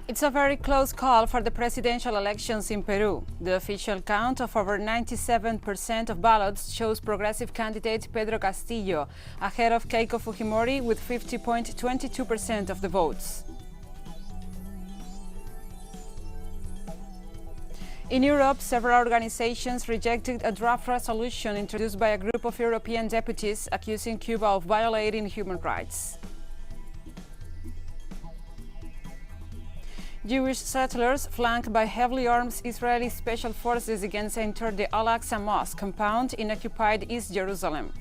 It's a very close call for the presidential elections in Peru. The official count of over 97% of ballots shows progressive candidate Pedro Castillo ahead of Keiko Fujimori with 50.22% of the votes. In Europe, several organizations rejected a draft resolution introduced by a group of European deputies accusing Cuba of violating human rights. Jewish settlers, flanked by heavily armed Israeli special forces against entered the Al-Aqsa Mosque compound in occupied East Jerusalem.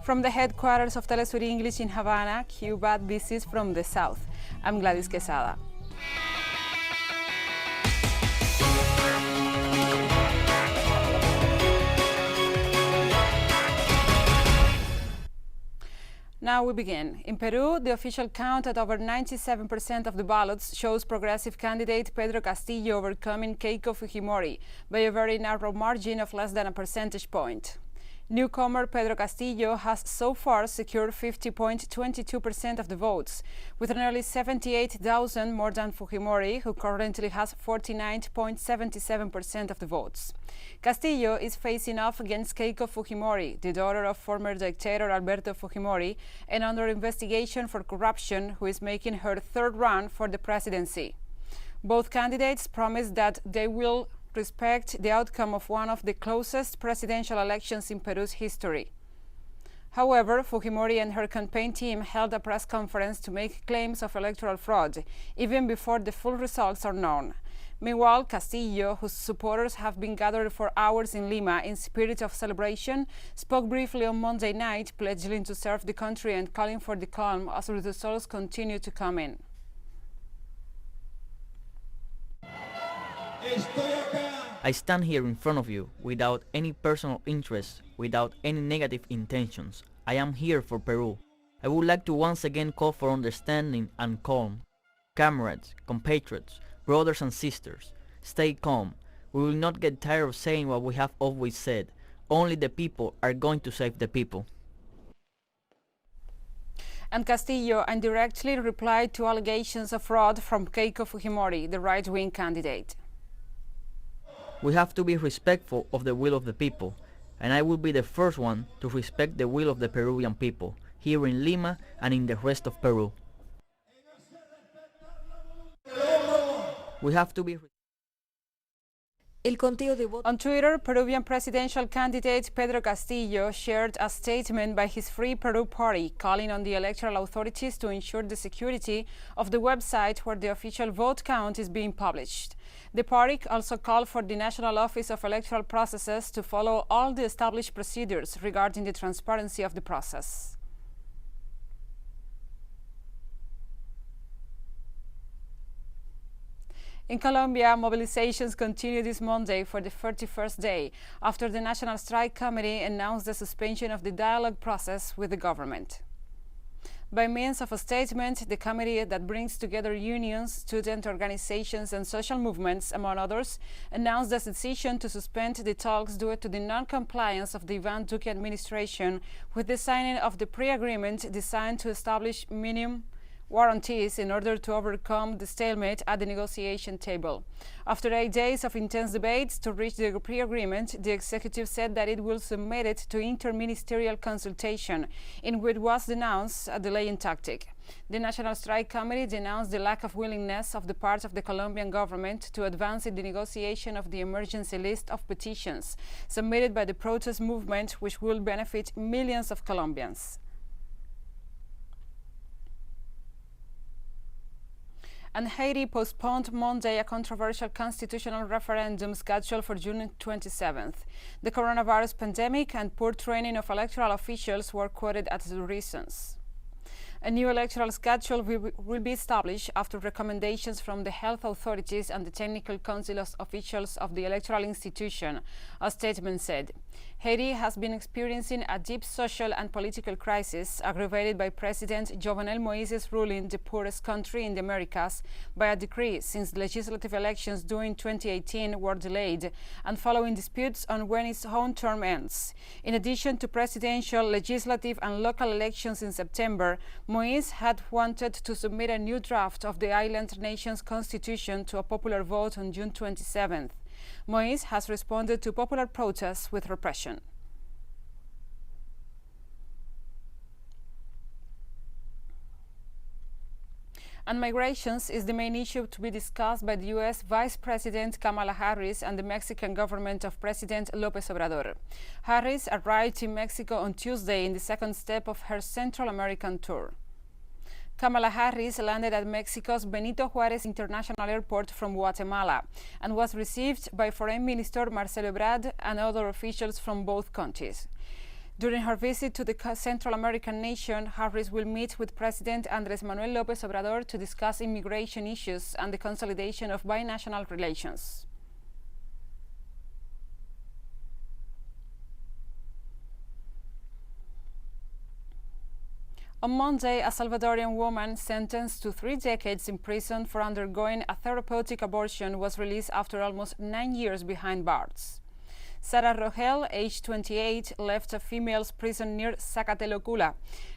From the headquarters of TeleSUR English in Havana, Cuba, this is From the South. I'm Gladys Quesada. Now we begin. In Peru, the official count at over 97% of the ballots shows progressive candidate Pedro Castillo overcoming Keiko Fujimori by a very narrow margin of less than a percentage point. Newcomer Pedro Castillo has so far secured 50.22% of the votes, with nearly 78,000 more than Fujimori, who currently has 49.77% of the votes. Castillo is facing off against Keiko Fujimori, the daughter of former dictator Alberto Fujimori, and under investigation for corruption, who is making her third run for the presidency. Both candidates promised that they will respect the outcome of one of the closest presidential elections in Peru's history. However, Fujimori and her campaign team held a press conference to make claims of electoral fraud, even before the full results are known. Meanwhile, Castillo, whose supporters have been gathered for hours in Lima in spirit of celebration, spoke briefly on Monday night, pledging to serve the country and calling for the calm as the results continue to come in. I stand here in front of you without any personal interest, without any negative intentions. I am here for Peru. I would like to once again call for understanding and calm. Comrades, compatriots, brothers and sisters, stay calm. We will not get tired of saying what we have always said. Only the people are going to save the people. And Castillo indirectly replied to allegations of fraud from Keiko Fujimori, the right-wing candidate. We have to be respectful of the will of the people, and I will be the first one to respect the will of the Peruvian people, here in Lima and in the rest of Peru. We have to be. On Twitter, Peruvian presidential candidate Pedro Castillo shared a statement by his Free Peru party calling on the electoral authorities to ensure the security of the website where the official vote count is being published. The party also called for the National Office of Electoral Processes to follow all the established procedures regarding the transparency of the process. In Colombia, mobilizations continue this Monday for the 31st day after the National Strike Committee announced the suspension of the dialogue process with the government. By means of a statement, the committee that brings together unions, student organizations and social movements, among others, announced the decision to suspend the talks due to the non-compliance of the Iván Duque administration with the signing of the pre-agreement designed to establish minimum warranties in order to overcome the stalemate at the negotiation table. After 8 days of intense debates to reach the pre-agreement, the executive said that it will submit it to interministerial consultation, in which was denounced a delaying tactic. The National Strike Committee denounced the lack of willingness of the part of the Colombian government to advance in the negotiation of the emergency list of petitions submitted by the protest movement, which will benefit millions of Colombians. And Haiti postponed Monday a controversial constitutional referendum scheduled for June 27th. The coronavirus pandemic and poor training of electoral officials were quoted as the reasons. A new electoral schedule will be established after recommendations from the health authorities and the technical council of officials of the electoral institution, a statement said. Haiti has been experiencing a deep social and political crisis aggravated by President Jovenel Moise's ruling the poorest country in the Americas by a decree since legislative elections during 2018 were delayed and following disputes on when its own term ends. In addition to presidential, legislative and local elections in September, Moise had wanted to submit a new draft of the island nation's constitution to a popular vote on June 27th. Moise has responded to popular protests with repression. And migrations is the main issue to be discussed by the U.S. Vice President Kamala Harris and the Mexican government of President López Obrador. Harris arrived in Mexico on Tuesday in the second step of her Central American tour. Kamala Harris landed at Mexico's Benito Juárez International Airport from Guatemala and was received by Foreign Minister Marcelo Ebrard and other officials from both countries. During her visit to the Central American nation, Harris will meet with President Andrés Manuel López Obrador to discuss immigration issues and the consolidation of binational relations. On Monday, a Salvadorian woman sentenced to 3 decades in prison for undergoing a therapeutic abortion was released after almost 9 years behind bars. Sara Rogel, aged 28, left a female's prison near Zacatelocula,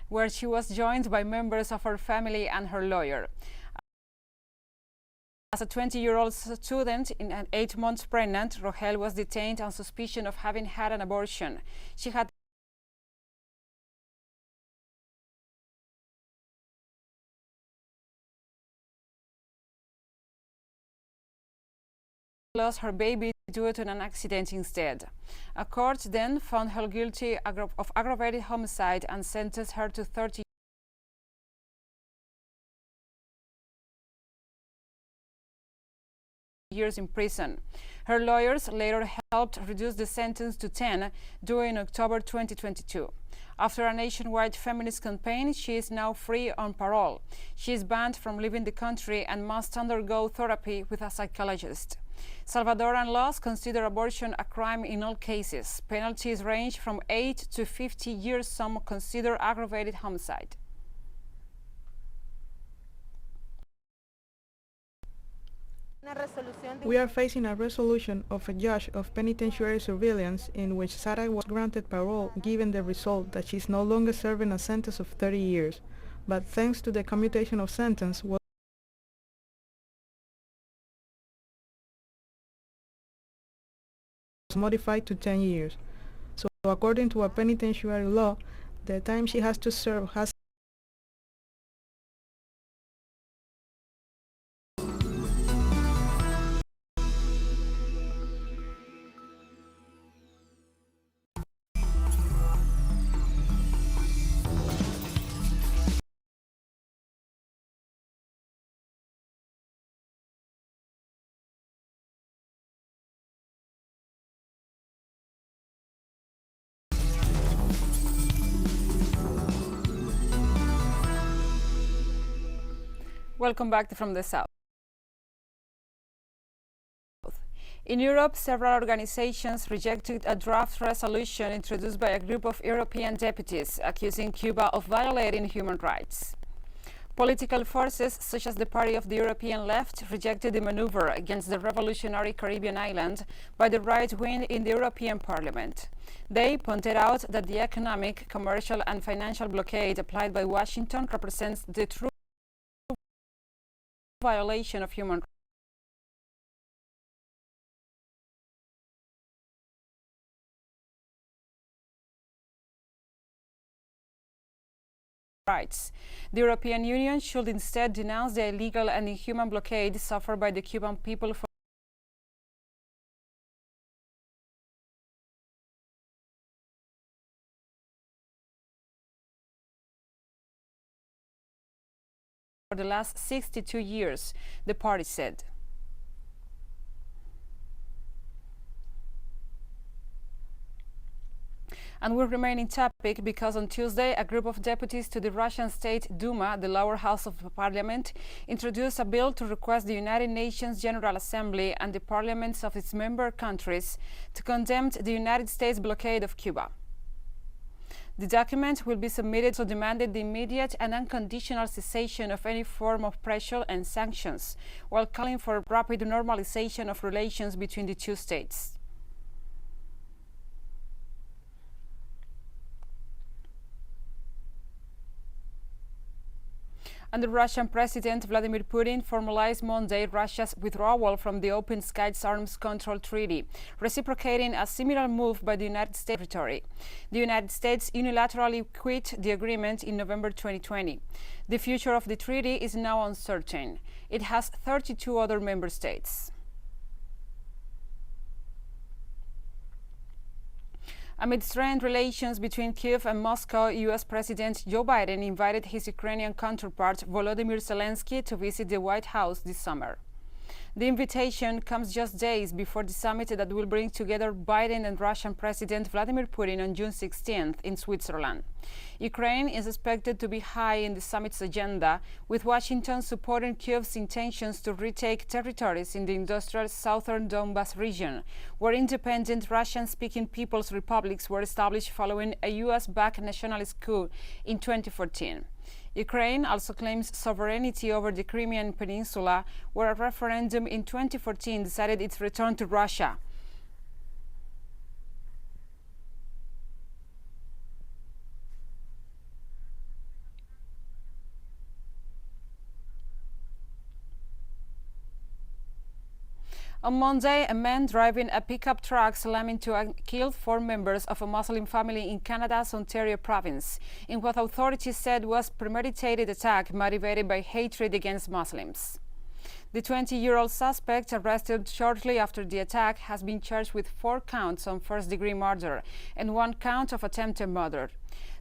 where she was joined by members of her family and her lawyer. As a 20-year-old student and 8 months pregnant, Rogel was detained on suspicion of having had an abortion. She had lost her baby due to an accident instead. A court then found her guilty of aggravated homicide and sentenced her to 30 years in prison. Her lawyers later helped reduce the sentence to 10 during October 2022. After a nationwide feminist campaign, she is now free on parole. She is banned from leaving the country and must undergo therapy with a psychologist. Salvadoran laws consider abortion a crime in all cases. Penalties range from 8 to 50 years. Some consider aggravated homicide. We are facing a resolution of a judge of penitentiary surveillance in which Sara was granted parole given the result that she is no longer serving a sentence of 30 years, but thanks to the commutation of sentence was modified to 10 years. So according to a penitentiary law, the time she has to serve has Welcome back from the South. In Europe, several organizations rejected a draft resolution introduced by a group of European deputies accusing Cuba of violating human rights. Political forces such as the Party of the European Left rejected the maneuver against the revolutionary Caribbean island by the right wing in the European Parliament. They pointed out that the economic, commercial and financial blockade applied by Washington represents the true violation of human rights. The European Union should instead denounce the illegal and inhuman blockade suffered by the Cuban people for the last 62 years, the party said. And we remain in topic because on Tuesday, a group of deputies to the Russian State Duma, the lower house of the parliament, introduced a bill to request the United Nations General Assembly and the parliaments of its member countries to condemn the United States blockade of Cuba. The document will be submitted to demand the immediate and unconditional cessation of any form of pressure and sanctions, while calling for rapid normalization of relations between the two states. And the Russian President Vladimir Putin formalized Monday Russia's withdrawal from the Open Skies Arms Control Treaty, reciprocating a similar move by the United States territory. The United States unilaterally quit the agreement in November 2020. The future of the treaty is now uncertain. It has 32 other member states. Amid strained relations between Kyiv and Moscow, U.S. President Joe Biden invited his Ukrainian counterpart Volodymyr Zelensky to visit the White House this summer. The invitation comes just days before the summit that will bring together Biden and Russian President Vladimir Putin on June 16th in Switzerland. Ukraine is expected to be high in the summit's agenda, with Washington supporting Kyiv's intentions to retake territories in the industrial southern Donbas region, where independent Russian-speaking people's republics were established following a U.S.-backed nationalist coup in 2014. Ukraine also claims sovereignty over the Crimean Peninsula, where a referendum in 2014 decided its return to Russia. On Monday, a man driving a pickup truck slammed into and killed 4 members of a Muslim family in Canada's Ontario province, in what authorities said was a premeditated attack motivated by hatred against Muslims. The 20-year-old suspect, arrested shortly after the attack, has been charged with 4 counts of first-degree murder and 1 count of attempted murder.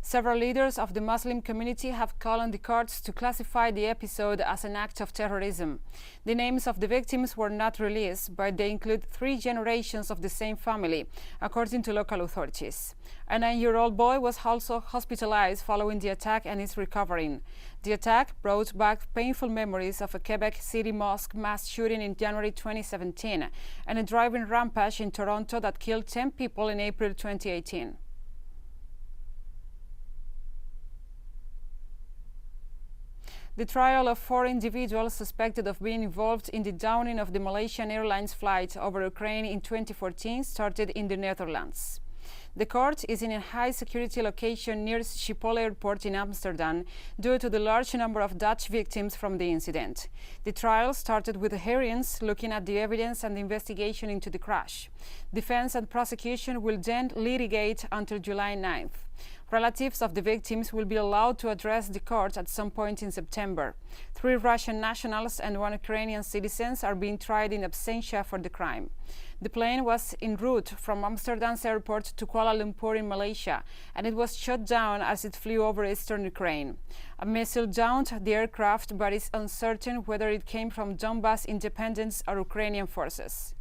Several leaders of the Muslim community have called on the courts to classify the episode as an act of terrorism. The names of the victims were not released, but they include 3 generations of the same family, according to local authorities. A 9-year-old boy was also hospitalized following the attack and is recovering. The attack brought back painful memories of a Quebec City mosque mass shooting in January 2017 and a driving rampage in Toronto that killed 10 people in April 2018. The trial of 4 individuals suspected of being involved in the downing of the Malaysian Airlines flight over Ukraine in 2014 started in the Netherlands. The court is in a high-security location near Schiphol Airport in Amsterdam due to the large number of Dutch victims from the incident. The trial started with hearings looking at the evidence and the investigation into the crash. Defense and prosecution will then litigate until July 9th. Relatives of the victims will be allowed to address the court at some point in September. 3 Russian nationals and 1 Ukrainian citizen are being tried in absentia for the crime. The plane was en route from Amsterdam's airport to Kuala Lumpur in Malaysia, and it was shot down as it flew over eastern Ukraine. A missile downed the aircraft, but it's uncertain whether it came from Donbas independence or Ukrainian forces.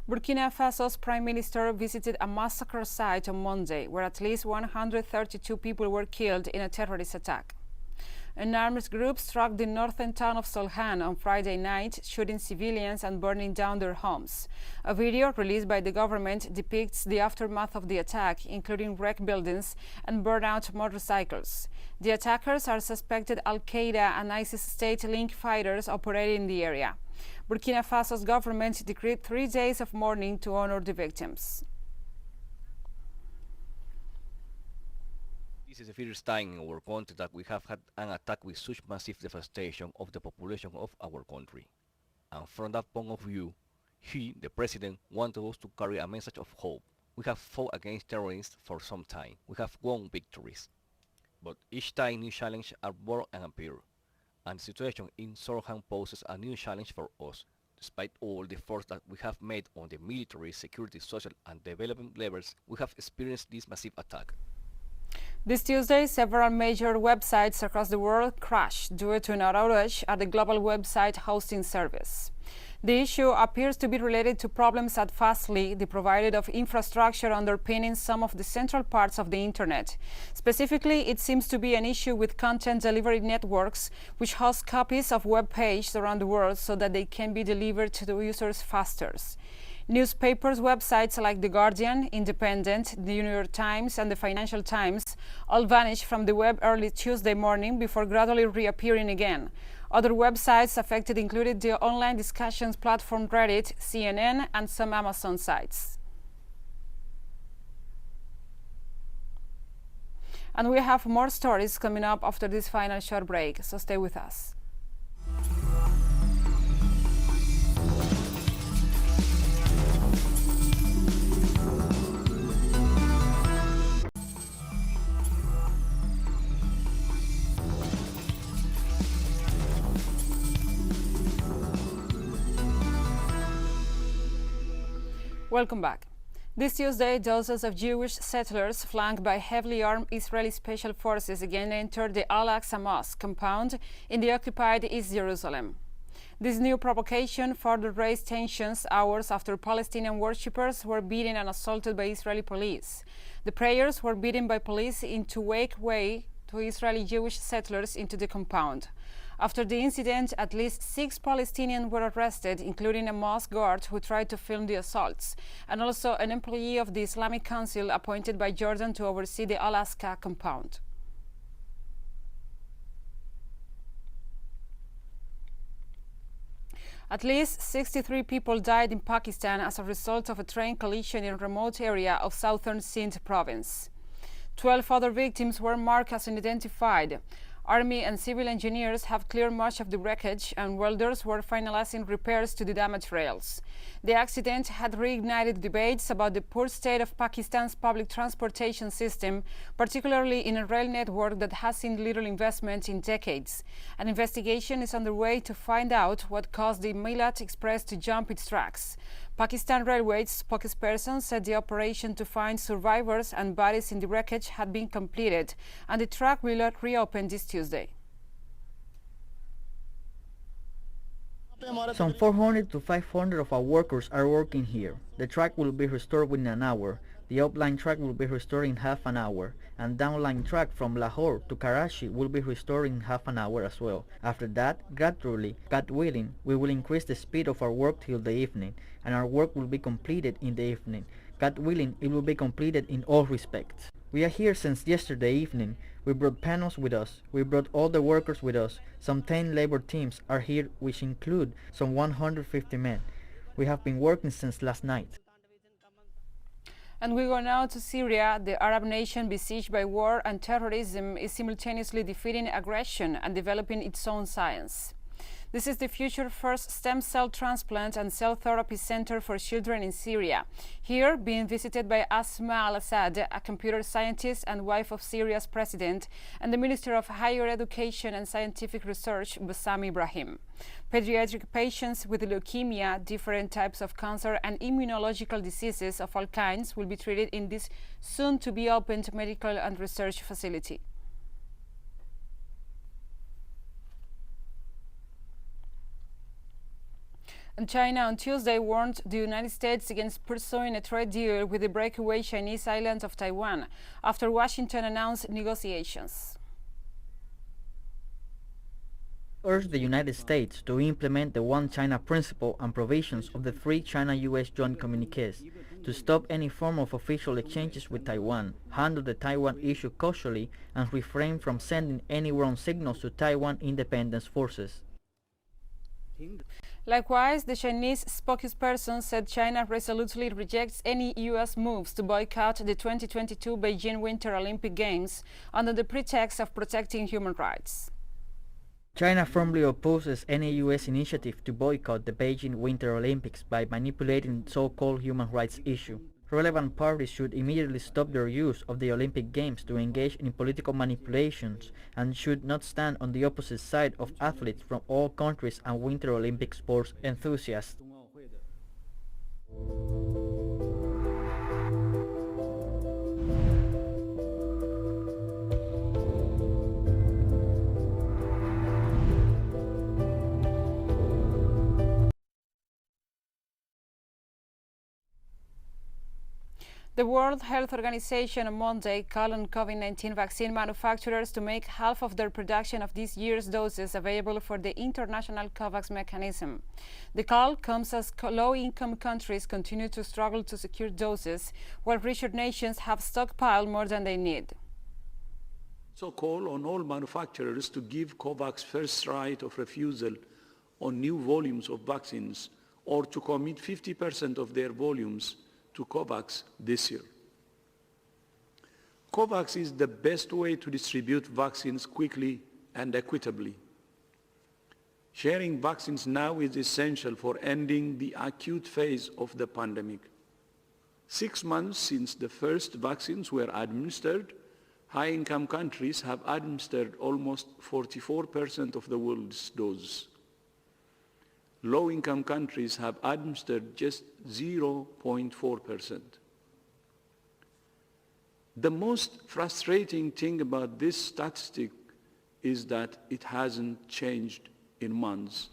Burkina Faso's Prime Minister visited a massacre site on Monday, where at least 132 people were killed in a terrorist attack. An armed group struck the northern town of Solhan on Friday night, shooting civilians and burning down their homes. A video released by the government depicts the aftermath of the attack, including wrecked buildings and burned-out motorcycles. The attackers are suspected Al-Qaeda and ISIS state-linked fighters operating in the area. Burkina Faso's government decreed 3 days of mourning to honor the victims. This is the first time in our country that we have had an attack with such massive devastation of the population of our country. And from that point of view, he, the president, wanted us to carry a message of hope. We have fought against terrorists for some time. We have won victories. But each time new challenges are born and appear. And the situation in Solhan poses a new challenge for us. Despite all the efforts that we have made on the military, security, social and development levels, we have experienced this massive attack. This Tuesday, several major websites across the world crashed due to an outage at the global website hosting service. The issue appears to be related to problems at FASO, the provider of infrastructure underpinning some of the central parts of the Internet. Specifically, it seems to be an issue with content delivery networks, which host copies of web pages around the world so that they can be delivered to the users faster. Newspapers, websites like The Guardian, Independent, The New York Times, and The Financial Times all vanished from the web early Tuesday morning before gradually reappearing again. Other websites affected included the online discussions platform Reddit, CNN, and some Amazon sites. And we have more stories coming up after this final short break, so stay with us. Welcome back. This Tuesday, dozens of Jewish settlers, flanked by heavily armed Israeli special forces, again entered the Al-Aqsa Mosque compound in the occupied East Jerusalem. This new provocation further raised tensions hours after Palestinian worshippers were beaten and assaulted by Israeli police. The prayers were beaten by police to make way to Israeli Jewish settlers into the compound. After the incident, at least 6 Palestinians were arrested, including a mosque guard who tried to film the assaults, and also an employee of the Islamic Council appointed by Jordan to oversee the Al-Aqsa compound. At least 63 people died in Pakistan as a result of a train collision in a remote area of southern Sindh province. 12 other victims were marked as unidentified. Army and civil engineers have cleared much of the wreckage, and welders were finalizing repairs to the damaged rails. The accident had reignited debates about the poor state of Pakistan's public transportation system, particularly in a rail network that has seen little investment in decades. An investigation is underway to find out what caused the Milat Express to jump its tracks. Pakistan Railways spokesperson said the operation to find survivors and bodies in the wreckage had been completed, and the track will reopen this Tuesday. Some 400 to 500 of our workers are working here. The track will be restored within an hour. The upline track will be restored in half an hour, and downline track from Lahore to Karachi will be restored in half an hour as well. After that, gradually, God willing, we will increase the speed of our work till the evening, and our work will be completed in the evening. God willing, it will be completed in all respects. We are here since yesterday evening. We brought panels with us. We brought all the workers with us. Some 10 labor teams are here, which include some 150 men. We have been working since last night. And we go now to Syria. The Arab nation besieged by war and terrorism is simultaneously defeating aggression and developing its own science. This is the future first stem cell transplant and cell therapy center for children in Syria. Here, being visited by Asma al-Assad, a computer scientist and wife of Syria's president, and the Minister of Higher Education and Scientific Research, Bassam Ibrahim. Pediatric patients with leukemia, different types of cancer, and immunological diseases of all kinds will be treated in this soon-to-be-opened medical and research facility. And China on Tuesday warned the United States against pursuing a trade deal with the breakaway Chinese island of Taiwan after Washington announced negotiations. Urged the United States to implement the One China principle and provisions of the 3 China-US joint communiques, to stop any form of official exchanges with Taiwan, handle the Taiwan issue cautiously, and refrain from sending any wrong signals to Taiwan independence forces. Likewise, the Chinese spokesperson said China resolutely rejects any U.S. moves to boycott the 2022 Beijing Winter Olympic Games under the pretext of protecting human rights. China firmly opposes any U.S. initiative to boycott the Beijing Winter Olympics by manipulating the so-called human rights issue. Relevant parties should immediately stop their use of the Olympic Games to engage in political manipulations and should not stand on the opposite side of athletes from all countries and Winter Olympic sports enthusiasts. The World Health Organization on Monday called on COVID-19 vaccine manufacturers to make half of their production of this year's doses available for the international COVAX mechanism. The call comes as low-income countries continue to struggle to secure doses, while richer nations have stockpiled more than they need. So call on all manufacturers to give COVAX first right of refusal on new volumes of vaccines, or to commit 50% of their volumes to COVAX this year. COVAX is the best way to distribute vaccines quickly and equitably. Sharing vaccines now is essential for ending the acute phase of the pandemic. 6 months since the first vaccines were administered, high-income countries have administered almost 44% of the world's doses. Low-income countries have administered just 0.4%. The most frustrating thing about this statistic is that it hasn't changed in months.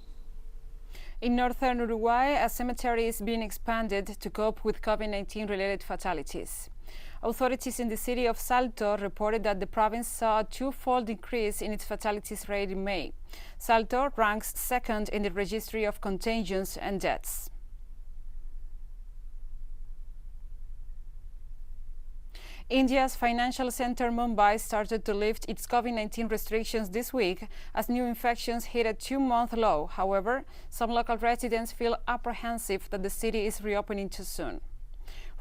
In northern Uruguay, a cemetery is being expanded to cope with COVID-19 related fatalities. Authorities in the city of Salto reported that the province saw a twofold increase in its fatalities rate in May. Salto ranks second in the registry of contagions and deaths. India's financial center Mumbai started to lift its COVID-19 restrictions this week as new infections hit a 2-month low. However, some local residents feel apprehensive that the city is reopening too soon.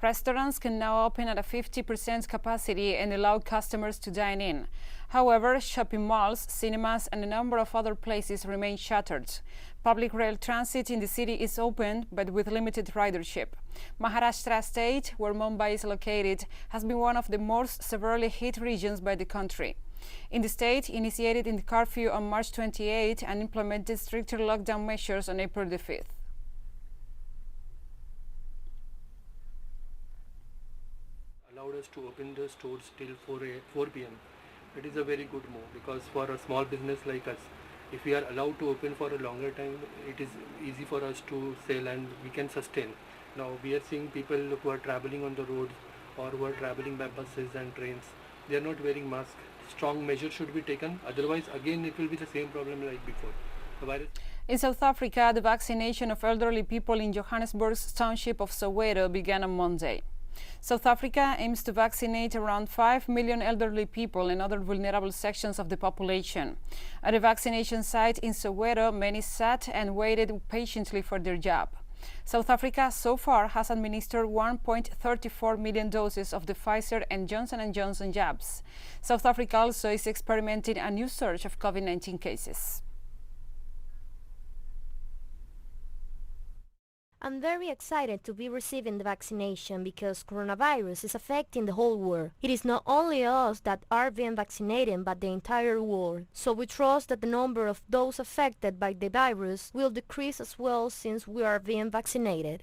Restaurants can now open at a 50% capacity and allow customers to dine in. However, shopping malls, cinemas, and a number of other places remain shuttered. Public rail transit in the city is open, but with limited ridership. Maharashtra state, where Mumbai is located, has been one of the most severely hit regions by the country. In the state, initiated in the curfew on March 28 and implemented stricter lockdown measures on April the 5th. Allowed us to open the stores till 4 p.m. It is a very good move because for a small business like us, if we are allowed to open for a longer time, it is easy for us to sell and we can sustain. Now we are seeing people who are traveling on the roads or who are traveling by buses and trains. They are not wearing masks. Strong measures should be taken. Otherwise, again, it will be the same problem like before. The virus. In South Africa, the vaccination of elderly people in Johannesburg's township of Soweto began on Monday. South Africa aims to vaccinate around 5 million elderly people and other vulnerable sections of the population. At a vaccination site in Soweto, many sat and waited patiently for their jab. South Africa so far has administered 1.34 million doses of the Pfizer and Johnson & Johnson jabs. South Africa also is experimenting a new surge of COVID-19 cases. I'm very excited to be receiving the vaccination because coronavirus is affecting the whole world. It is not only us that are being vaccinated but the entire world. So we trust that the number of those affected by the virus will decrease as well since we are being vaccinated.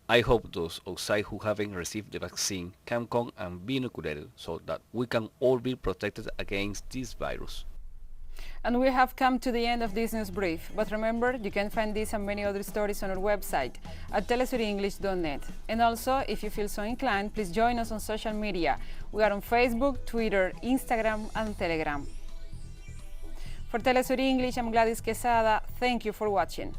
I hope those outside who haven't received the vaccine can come and be inoculated so that we can all be protected against this virus. And we have come to the end of this news brief. But remember, you can find this and many other stories on our website at telesurenglish.net. And also, if you feel so inclined, please join us on social media. We are on Facebook, Twitter, Instagram, and Telegram. For TeleSUR English, I'm Gladys Quesada. Thank you for watching.